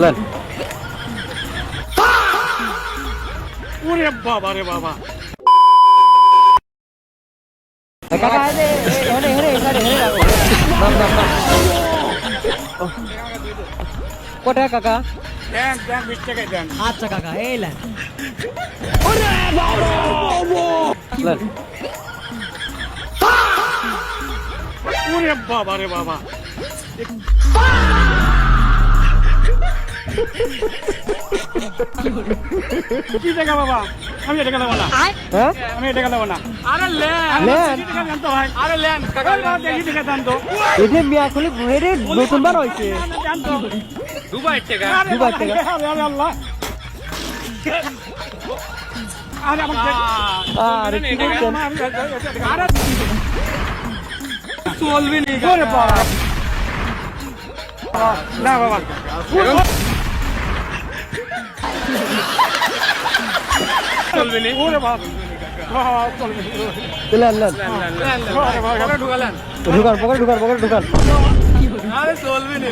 Lane ওরে বাবা রে বাবা কাকা এই হেরে হেরে হেরে হেরে নাম নাম নাম কত টাকা কাকা দেন দেন 20 টাকা দেন আচ্ছা কাকা এই লেন ওরে বাবা লেন ওরে বাবা রে বাবা কি টাকা বাবা আমি টাকা দেব না হ্যাঁ আমি টাকা দেব না আরে লেন লেন। টাকা দেন তো ভাই আরে লেন টাকা দেখি টাকা দেন তো এই যে মিয়া খুলি হেরে নতুন বার হইছে দেন তো দুবাই টাকা দুবাই টাকা। আরে আল্লাহ আরে আমাকে আরে কি করছেন আরে চলবে নি ওরে বাবা না বাবা চলবে নি ওরে বাবা বাবা চলবে লেন লেন ওরে বাবা ঢুকালেন ঢুকান পকেটে ঢুকান পকেটে ঢুকান আরে চলবে নি